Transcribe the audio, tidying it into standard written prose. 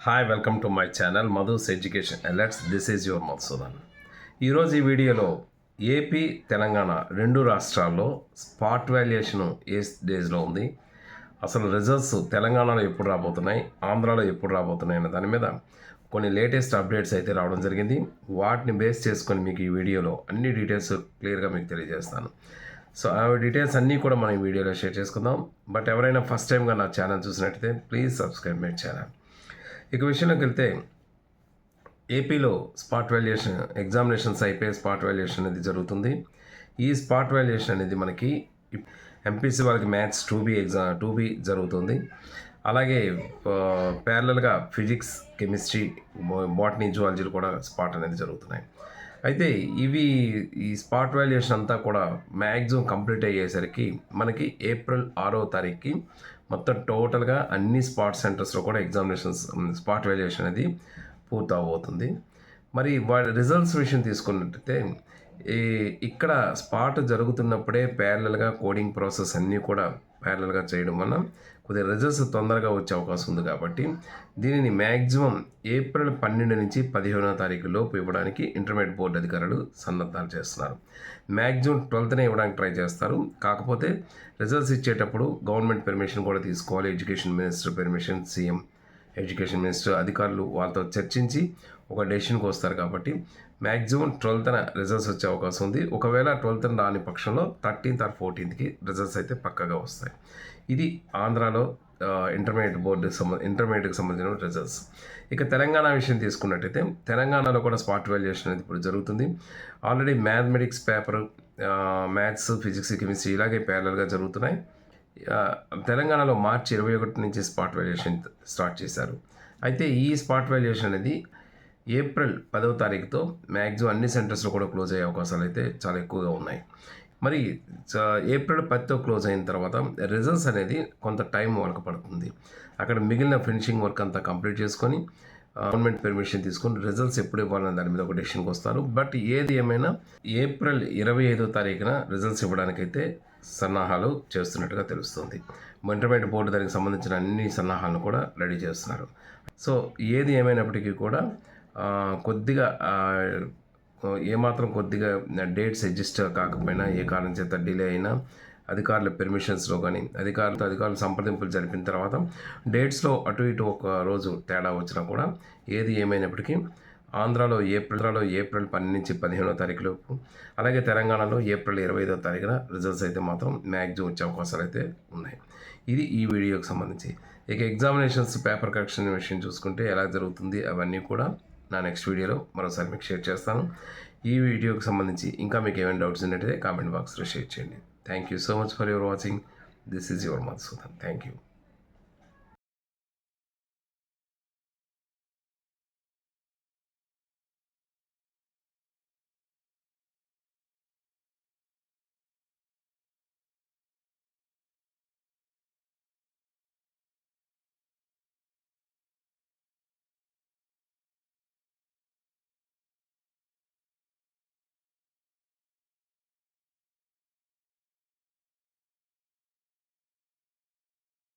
Hi welcome to my channel Madhu's education alerts. This is your Madhusudan. ఈరోజు ఈ వీడియోలో AP Telangana రెండు రాష్ట్రాల్లో స్పాట్ వాల్యుయేషన్ ఏ డేస్లో ఉంది, అసలు రిజల్ట్స్ తెలంగాణలో ఎప్పుడు రాబోతున్నాయి, ఆంధ్రాలో ఎప్పుడు రాబోతున్నాయి అనే దాని మీద కొన్ని లేటెస్ట్ అప్డేట్స్ అయితే రావడం జరిగింది. వాటిని బేస్ చేసుకొని మీకు ఈ వీడియోలో అన్ని డీటెయిల్స్ క్లియర్గా మీకు తెలియజేస్తాను. సో ఆ డీటెయిల్స్ అన్నీ కూడా మనం ఈ వీడియోలో షేర్ చేసుకుందాం. బట్ ఎవరైనా ఫస్ట్ టైంగా నా ఛానల్ చూసినట్టయితే ప్లీజ్ సబ్స్క్రైబ్ మై ఛానల్. ఇక విషయంలోకి వెళ్తే ఏపీలో స్పాట్ వాల్యుయేషన్ ఎగ్జామినేషన్స్ అయిపోయి స్పాట్ వాల్యుయేషన్ అనేది జరుగుతుంది. ఈ స్పాట్ వాల్యుయేషన్ అనేది మనకి ఎంపీసీ వాళ్ళకి మ్యాథ్స్ 2B జరుగుతుంది. అలాగే ప్యారలల్గా ఫిజిక్స్, కెమిస్ట్రీ, బాటనీ, జువాలజీలు కూడా స్పాట్ అనేది జరుగుతున్నాయి. అయితే ఈ స్పాట్ వాల్యుయేషన్ అంతా కూడా మ్యాక్సిమం కంప్లీట్ అయ్యేసరికి మనకి ఏప్రిల్ 6వ తారీఖుకి మొత్తం టోటల్గా అన్ని స్పాట్ సెంటర్స్లో కూడా ఎగ్జామినేషన్స్ స్పాట్ వాల్యుయేషన్ అనేది పూర్తవబోతుంది. మరి రిజల్ట్స్ విషయం తీసుకున్నట్టయితే ఇక్కడ స్పాట్ జరుగుతున్నప్పుడే ప్యారలల్గా కోడింగ్ ప్రాసెస్ అన్నీ కూడా ప్యారలల్గా చేయడం వల్ల కొద్దిగా రిజల్ట్స్ తొందరగా వచ్చే అవకాశం ఉంది. కాబట్టి దీనిని మ్యాక్సిమం ఏప్రిల్ 12 నుంచి 15వ తారీఖు లోపు ఇవ్వడానికి ఇంటర్మీడియట్ బోర్డు అధికారులు సన్నద్ధాలు చేస్తున్నారు. మ్యాక్సిమం 12నే ఇవ్వడానికి ట్రై చేస్తారు. కాకపోతే రిజల్ట్స్ ఇచ్చేటప్పుడు గవర్నమెంట్ పర్మిషన్ కూడా తీసుకోవాలి. Education minister permission, CM, education minister అధికారులు వాళ్ళతో చర్చించి ఒక డెసిషన్కి వస్తారు. కాబట్టి మ్యాక్సిమం 12న రిజల్ట్స్ వచ్చే అవకాశం ఉంది. ఒకవేళ 12న రాని పక్షంలో 13th or 14th రిజల్ట్స్ అయితే పక్కగా వస్తాయి. ఇది ఆంధ్రాలో ఇంటర్మీడియట్కి సంబంధించిన రిజల్ట్స్. ఇక తెలంగాణ విషయం తీసుకున్నట్టయితే తెలంగాణలో కూడా స్పాట్ వాల్యుయేషన్ అనేది ఇప్పుడు జరుగుతుంది. Already mathematics paper, maths, physics, chemistry ఇలాగే ప్యారలల్గా జరుగుతున్నాయి. తెలంగాణలో మార్చి 21 నుంచి స్పాట్ వాల్యుయేషన్ స్టార్ట్ చేశారు. అయితే ఈ స్పాట్ వాల్యుయేషన్ అనేది ఏప్రిల్ 10వ తారీఖుతో మ్యాక్సిమం అన్ని సెంటర్స్లో కూడా క్లోజ్ అయ్యే అవకాశాలు అయితే చాలా ఎక్కువగా ఉన్నాయి. మరి ఏప్రిల్ 10తో క్లోజ్ అయిన తర్వాత రిజల్ట్స్ అనేది కొంత టైం వాళ్ళకి పడుతుంది. అక్కడ మిగిలిన ఫినిషింగ్ వర్క్ అంతా కంప్లీట్ చేసుకొని గవర్నమెంట్ పర్మిషన్ తీసుకొని రిజల్ట్స్ ఎప్పుడు ఇవ్వాలనే దాని మీద ఒక డెసిషన్కి వస్తారు. బట్ ఏది ఏమైనా ఏప్రిల్ 25వ తారీఖున రిజల్ట్స్ ఇవ్వడానికైతే సన్నాహాలు చేస్తున్నట్టుగా తెలుస్తుంది. ఇంటర్మీడియట్ బోర్డు దానికి సంబంధించిన అన్ని సన్నాహాలను కూడా రెడీ చేస్తున్నారు. సో ఏది ఏమైనప్పటికీ కూడా కొద్దిగా ఏమాత్రం కొద్దిగా డేట్స్ అడ్జస్ట్ కాకపోయినా, ఏ కారణం చేత డిలే అయినా, అధికారుల పెర్మిషన్స్లో కానీ అధికారులు సంప్రదింపులు జరిపిన తర్వాత డేట్స్లో అటు ఇటు ఒక రోజు తేడా వచ్చినా కూడా ఏది ఏమైనప్పటికీ ఆంధ్రాలో ఏప్రిల్ 12 నుంచి 15వ తారీఖు లోపు, అలాగే తెలంగాణలో ఏప్రిల్ 25వ తారీఖున రిజల్ట్స్ అయితే మాత్రం మ్యాక్సిమం వచ్చే అవకాశాలు అయితే ఉన్నాయి. ఇది ఈ వీడియోకి సంబంధించి. ఇక ఎగ్జామినేషన్స్ పేపర్ కరెక్షన్ విషయం చూసుకుంటే ఎలా జరుగుతుంది అవన్నీ కూడా నా నెక్స్ట్ వీడియోలో మరోసారి మీకు షేర్ చేస్తాను. ఈ వీడియోకి సంబంధించి ఇంకా మీకు ఏమైనా డౌట్స్ ఉన్నట్టయితే కామెంట్ బాక్స్లో షేర్ చేయండి. Thank you so much for your watching. This is your Madhusudan. Thank you.